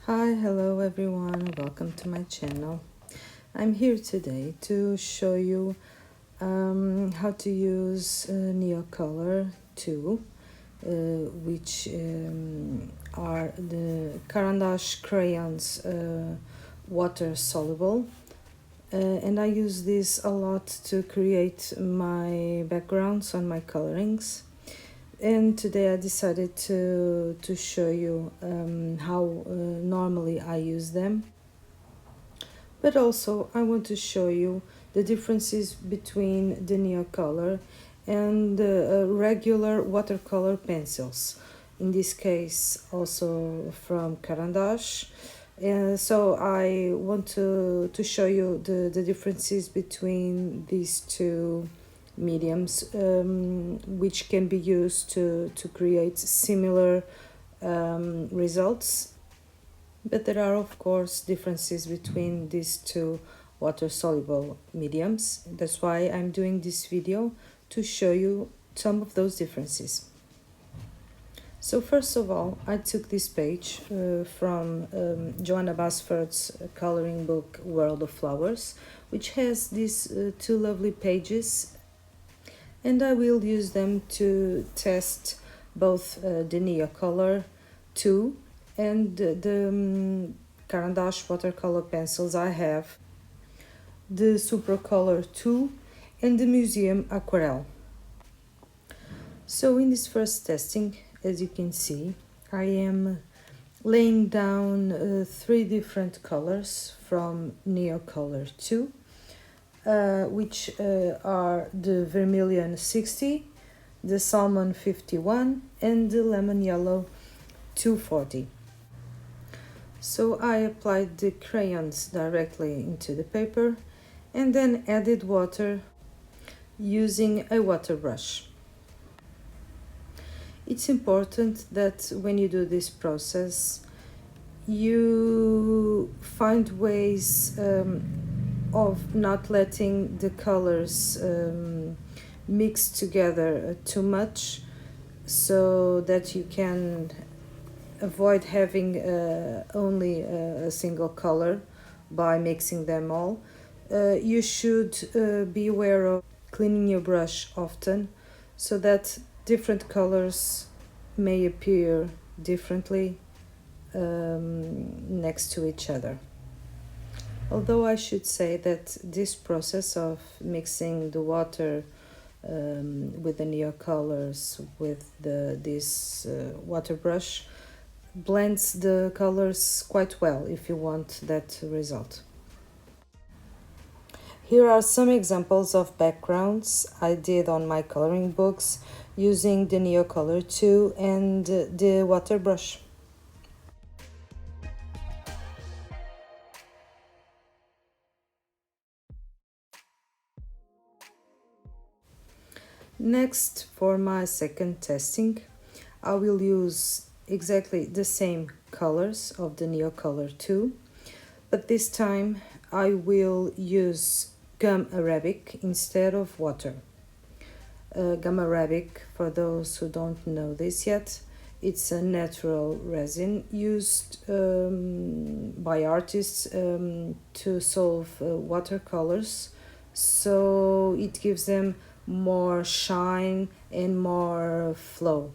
Hi, hello everyone, welcome to my channel. I'm here today to show you how to use NeoColor II, which are the Caran crayons, water soluble. And I use this a lot to create my backgrounds on my colorings. And today I decided to show you how normally I use them. But also I want to show you the differences between the NeoColor and the regular watercolor pencils. In this case also from Caran. So I want to show you the differences between these two mediums, which can be used to create similar results. But there are, of course, differences between these two water-soluble mediums. That's why I'm doing this video, to show you some of those differences. So first of all, I took this page from Johanna Basford's coloring book World of Flowers, which has these two lovely pages, and I will use them to test both the NeoColor II and the Caran watercolor pencils I have, the Supracolor II and the Museum Aquarelle. So in this first testing, as you can see, I am laying down three different colors from NeoColor II, which are the vermillion 60, the salmon 51 and the lemon yellow 240. So I applied the crayons directly into the paper and then added water using a water brush. It's important that when you do this process, you find ways of not letting the colors mix together too much, so that you can avoid having only a single color by mixing them all. You should be aware of cleaning your brush often, so that different colors may appear differently next to each other. Although I should say that this process of mixing the water with the NeoColors with this water brush blends the colors quite well if you want that result. Here are some examples of backgrounds I did on my coloring books using the NeoColor II and the water brush. Next, for my second testing, I will use exactly the same colors of the NeoColor II, but this time I will use gum arabic instead of water. Gum arabic, for those who don't know this yet, it's a natural resin used by artists to solve watercolors, so it gives them more shine and more flow.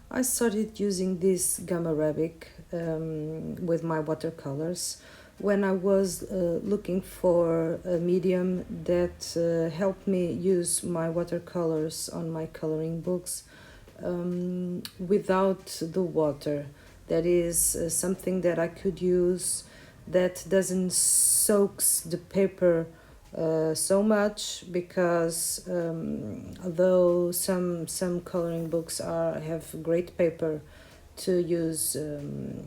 I started using this gum arabic with my watercolors when I was looking for a medium that helped me use my watercolors on my coloring books without the water. That is something that I could use that doesn't soak the paper so much, because although some coloring books have great paper to use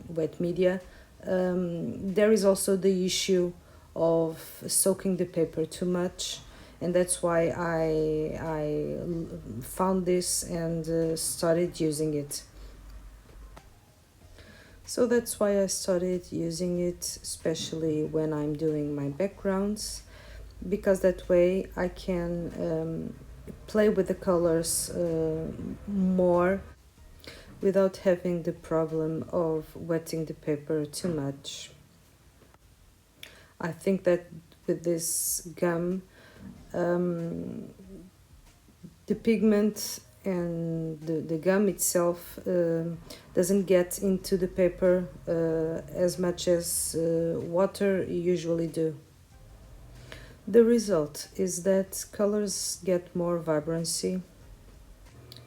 wet media, there is also the issue of soaking the paper too much, and that's why I found this and started using it. So that's why I started using it, especially when I'm doing my backgrounds, because that way I can play with the colors more without having the problem of wetting the paper too much. I think that with this gum, the pigment and the gum itself doesn't get into the paper as much as water usually do. The result is that colors get more vibrancy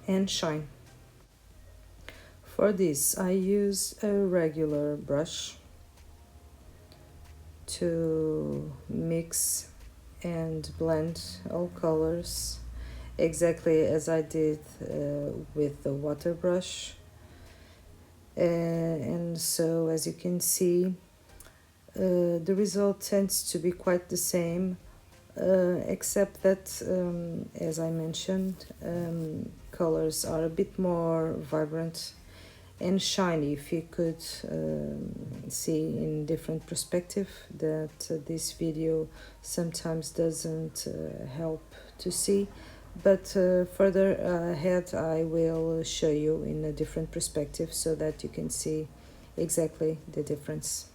and shine. For this, I use a regular brush to mix and blend all colors exactly as I did with the water brush. And so, as you can see, the result tends to be quite the same, except that, as I mentioned, colors are a bit more vibrant and shiny. If you could see in different perspective that this video sometimes doesn't help to see, but further ahead I will show you in a different perspective so that you can see exactly the difference.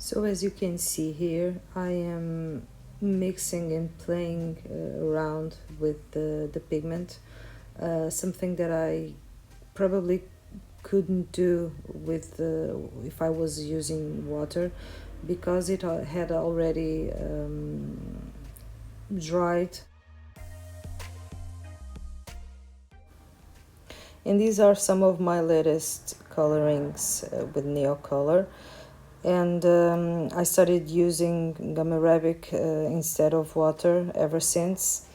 So as you can see here, I am mixing and playing around with the pigment, something that I probably couldn't do with if I was using water, because it had already dried. And these are some of my latest colorings with Neocolor. And I started using gum arabic instead of water ever since.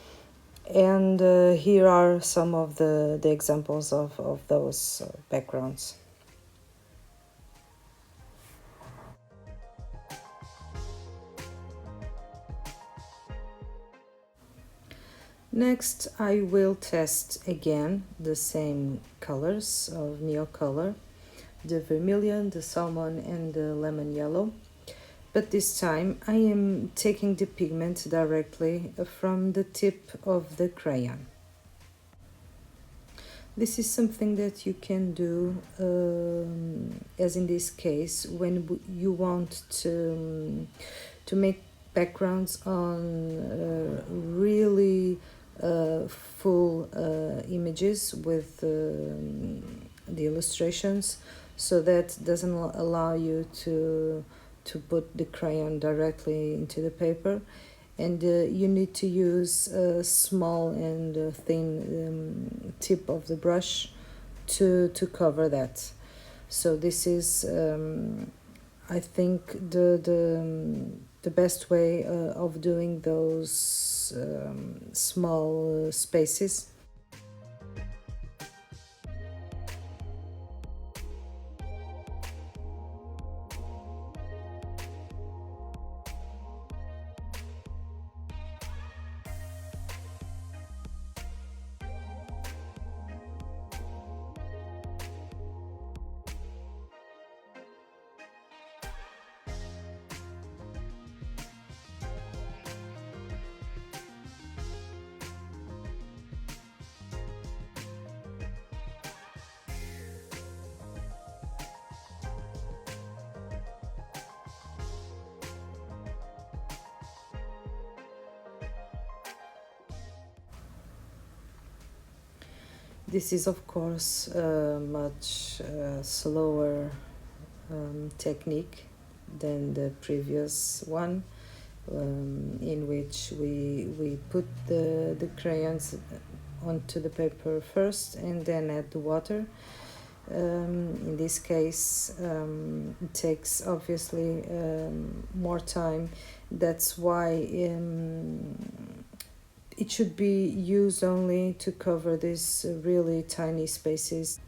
And here are some of the examples of those backgrounds. Next, I will test again the same colors of Neocolor, the vermilion, the salmon, and the lemon yellow. But this time I am taking the pigment directly from the tip of the crayon. This is something that you can do, as in this case, when you want to make backgrounds on really full images with the illustrations, so that doesn't allow you to put the crayon directly into the paper, and you need to use a small and thin tip of the brush to cover that. So this is I think the best way of doing those small spaces. This is of course a much slower technique than the previous one, in which we put the crayons onto the paper first and then add the water. In this case, it takes obviously more time. That's why it should be used only to cover these really tiny spaces,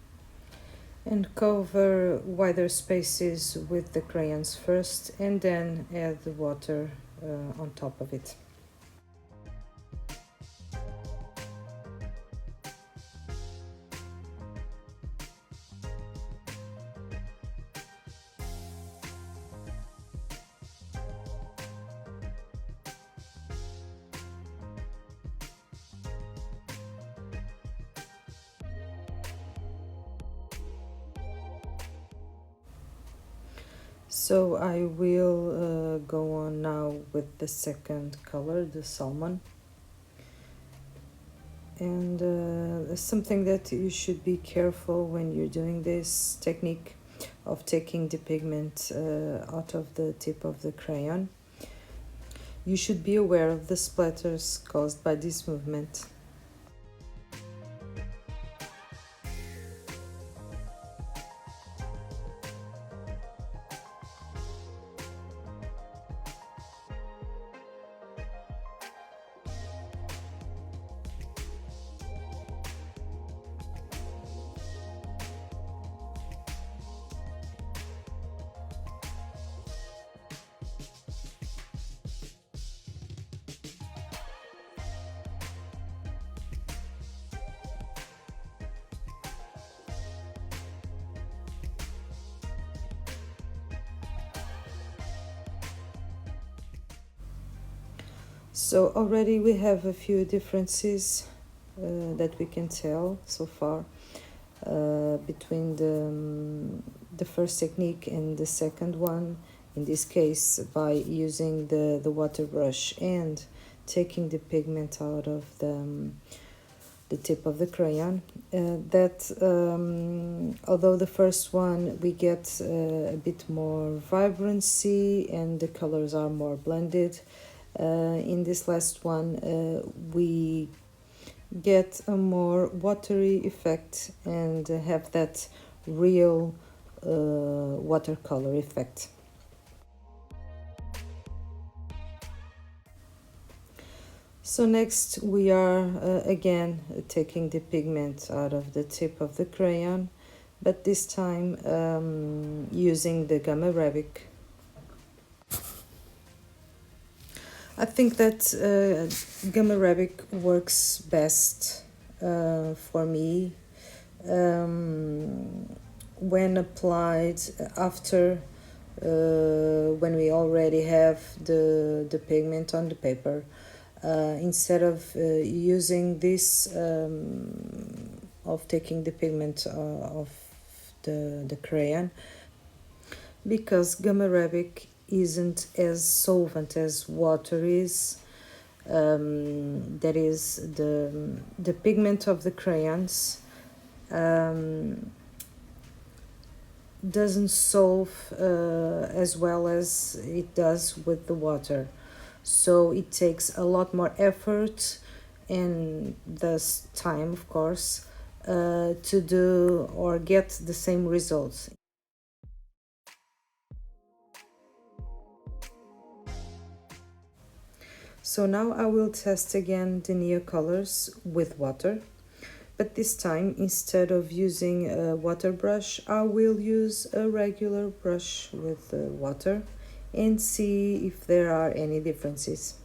and cover wider spaces with the crayons first and then add the water on top of it. So I will go on now with the second color, the salmon. And something that you should be careful when you're doing this technique of taking the pigment out of the tip of the crayon. You should be aware of the splatters caused by this movement. So already we have a few differences that we can tell so far between the first technique and the second one. In this case, by using the water brush and taking the pigment out of the tip of the crayon, although the first one we get a bit more vibrancy and the colors are more blended, in this last one we get a more watery effect and have that real watercolor effect. So next we are again taking the pigment out of the tip of the crayon, but this time using the gum arabic. I think that gum arabic works best for me when applied after when we already have the pigment on the paper, instead of using this of taking the pigment of the crayon, because gum arabic isn't as solvent as water is. That is the pigment of the crayons doesn't solve as well as it does with the water, so it takes a lot more effort and thus time, of course, to do or get the same results. So now I will test again the neocolors with water, but this time instead of using a water brush, I will use a regular brush with water and see if there are any differences.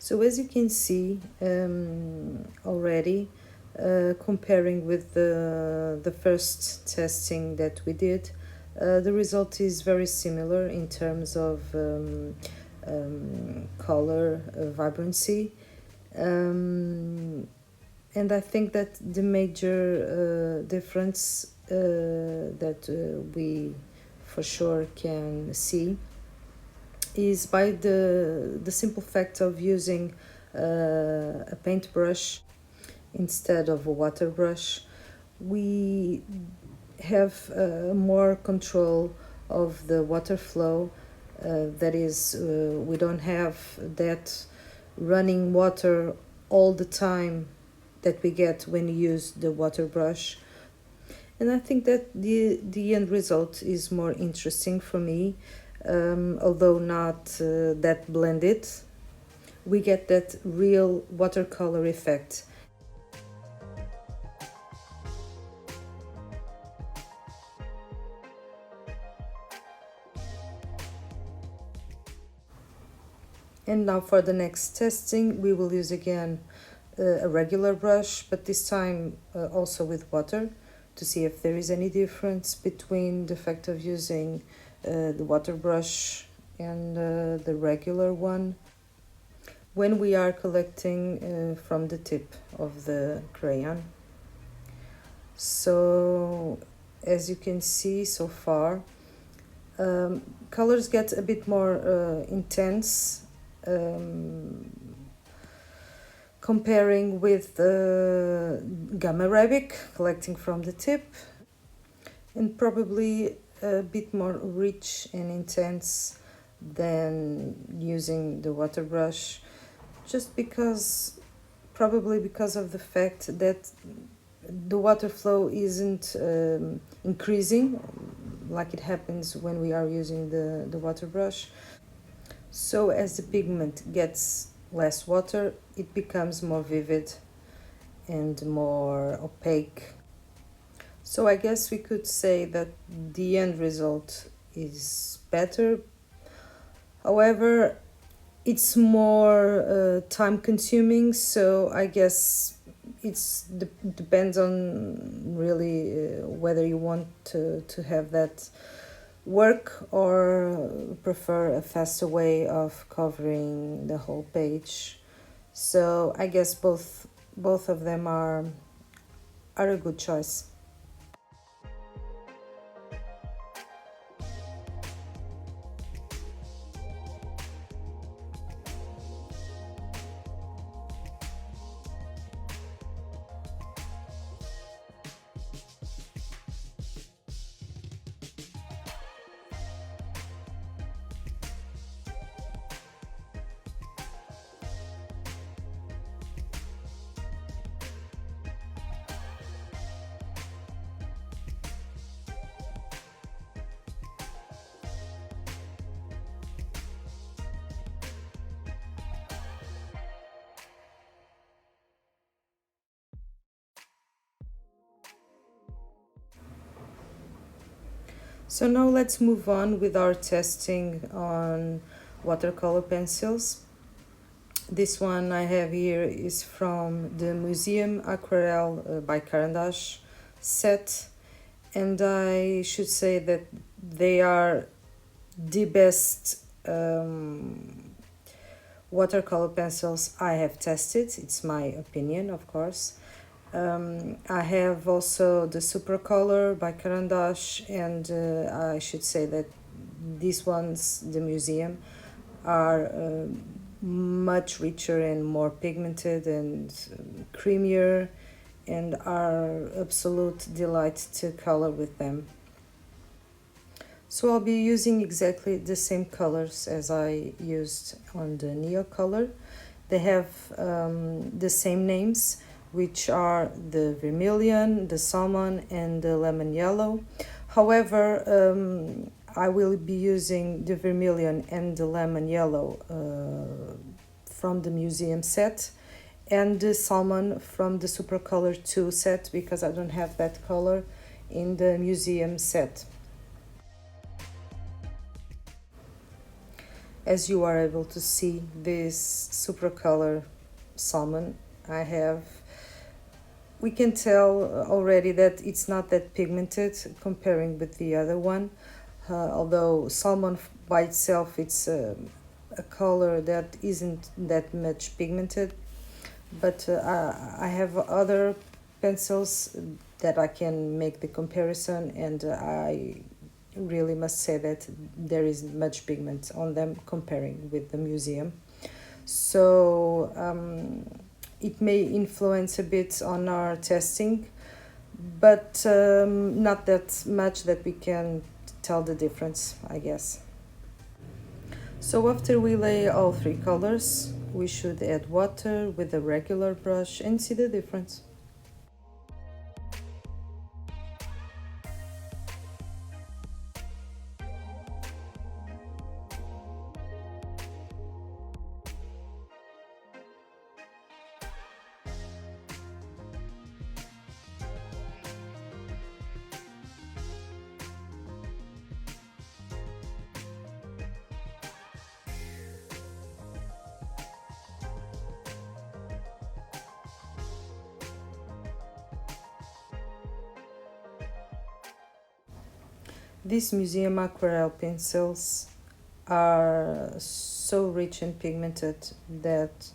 So as you can see already, comparing with the first testing that we did, the result is very similar in terms of color vibrancy. And I think that the major difference that we for sure can see is by the simple fact of using a paintbrush instead of a water brush. We have more control of the water flow. That is, we don't have that running water all the time that we get when you use the water brush. And I think that the end result is more interesting for me, although not that blended. We get that real watercolor effect. And now for the next testing, we will use again a regular brush, but this time also with water, to see if there is any difference between the fact of using the water brush and the regular one when we are collecting from the tip of the crayon. So as you can see so far, colors get a bit more intense comparing with Gamma Arabic collecting from the tip, and probably a bit more rich and intense than using the water brush, just because, probably because of the fact that the water flow isn't increasing like it happens when we are using the water brush. So as the pigment gets less water, it becomes more vivid and more opaque. So I guess we could say that the end result is better. However, it's more time consuming, so I guess it's depends on really whether you want to have that work or prefer a faster way of covering the whole page. So I guess both of them are a good choice. So now let's move on with our testing on watercolor pencils. This one I have here is from the Museum Aquarelle by Caran set, and I should say that they are the best watercolor pencils I have tested. It's my opinion, of course. I have also the Supercolor by Caran, and I should say that these ones, the Museum, are much richer and more pigmented and creamier, and are absolute delight to color with them. So I'll be using exactly the same colors as I used on the Neocolor. They have the same names, which are the vermilion, the salmon, and the lemon yellow. However, I will be using the vermilion and the lemon yellow from the Museum set, and the salmon from the Supercolor II set, because I don't have that color in the Museum set. As you are able to see, this super color salmon I have, we can tell already that it's not that pigmented comparing with the other one, although salmon by itself it's a color that isn't that much pigmented, but I have other pencils that I can make the comparison, and I really must say that there is much pigment on them comparing with the museum. So it may influence a bit on our testing, but not that much that we can tell the difference, I guess. So after we lay all three colors, we should add water with a regular brush and see the difference. These museum aquarelle pencils are so rich and pigmented that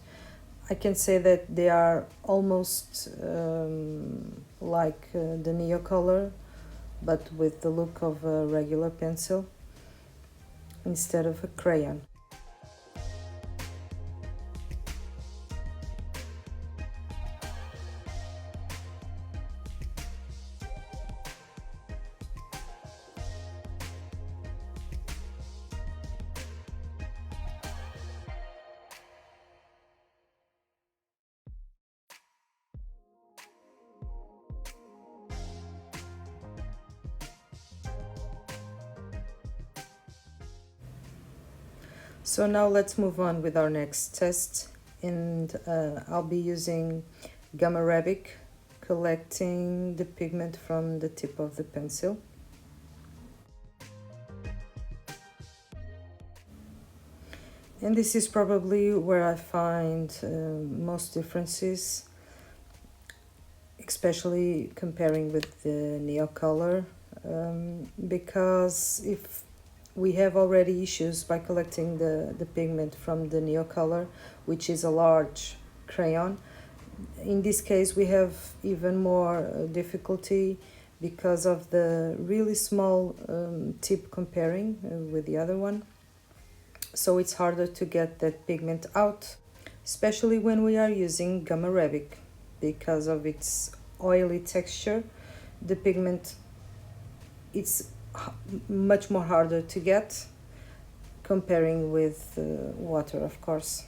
I can say that they are almost like the Neocolor, but with the look of a regular pencil instead of a crayon. So now let's move on with our next test, and I'll be using gum arabic, collecting the pigment from the tip of the pencil. And this is probably where I find most differences, especially comparing with the Neocolor, because if we have already issues by collecting the pigment from the Neocolor, which is a large crayon. In this case, we have even more difficulty because of the really small tip comparing with the other one. So it's harder to get that pigment out, especially when we are using gum arabic. Because of its oily texture, the pigment, it's much more harder to get comparing with water, of course.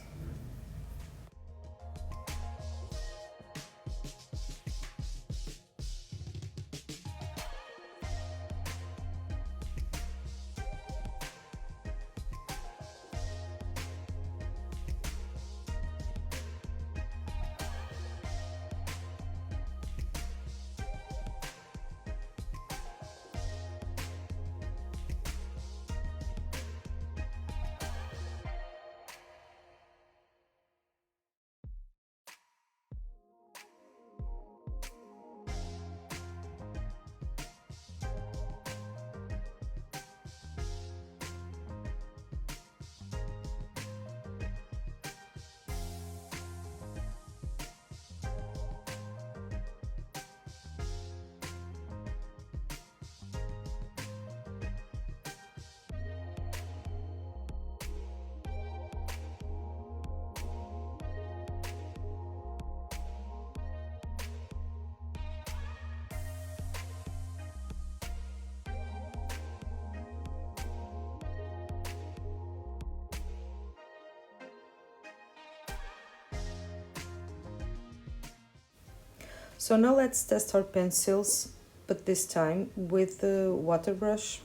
So now let's test our pencils, but this time with the water brush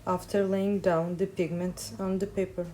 after laying down the pigment on the paper.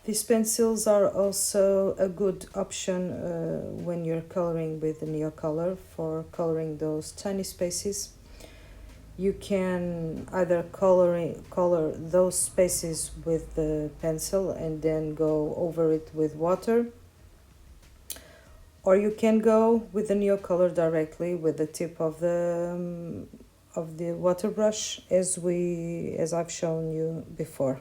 These pencils are also a good option when you're coloring with the Neocolor for coloring those tiny spaces. You can either color those spaces with the pencil and then go over it with water, or you can go with the Neocolor directly with the tip of the water brush, as I've shown you before.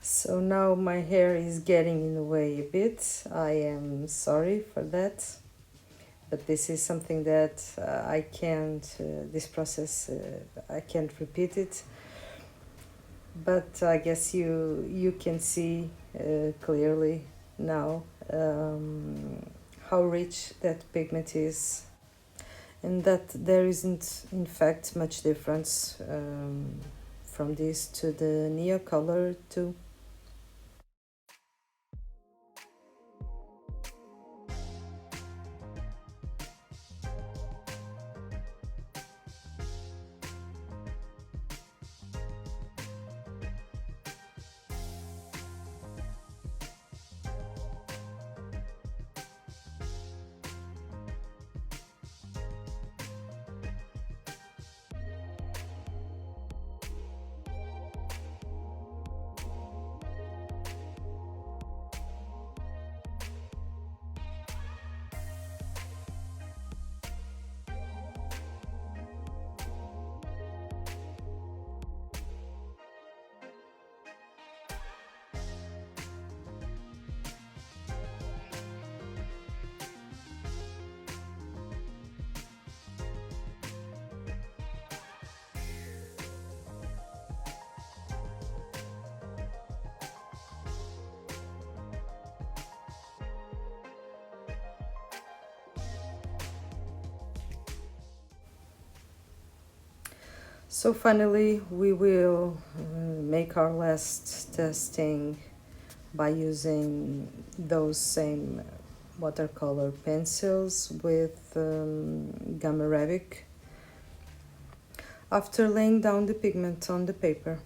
So now my hair is getting in the way a bit. I am sorry for that, but this is something that I can't, this process, I can't repeat it. But I guess you can see clearly now how rich that pigment is, and that there isn't in fact much difference from this to the Neocolor II. So finally we will make our last testing by using those same watercolor pencils with gum arabic after laying down the pigment on the paper.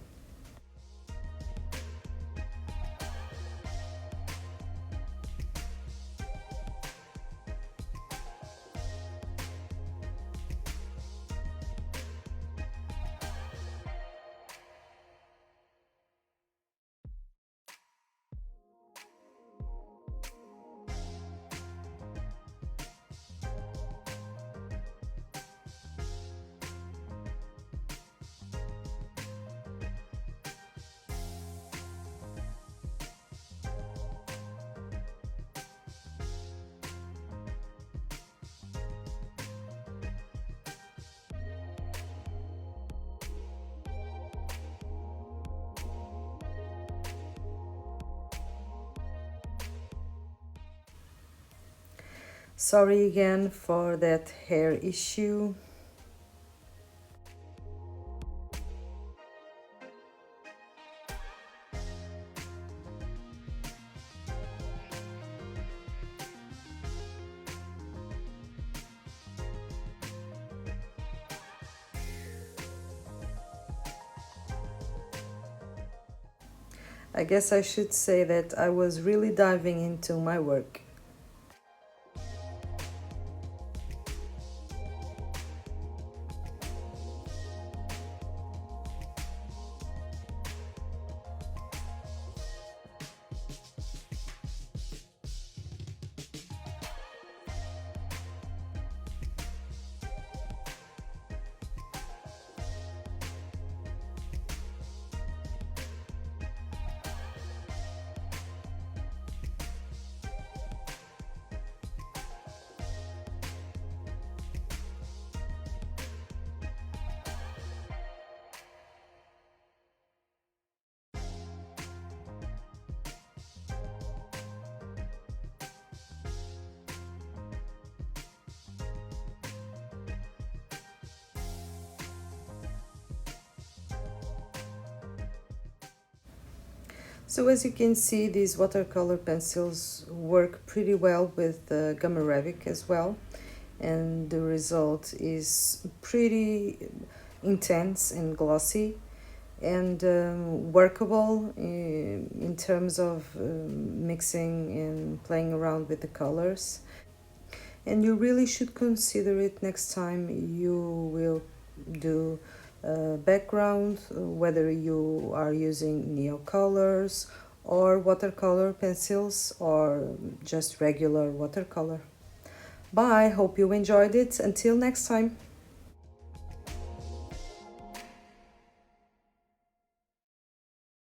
Sorry again for that hair issue. I guess I should say that I was really diving into my work. So as you can see, these watercolor pencils work pretty well with the Gamma Ravic as well, and the result is pretty intense and glossy and workable in terms of mixing and playing around with the colors. And you really should consider it next time you will do background, whether you are using neocolors or watercolor pencils or just regular watercolor. Bye, hope you enjoyed it. Until next time.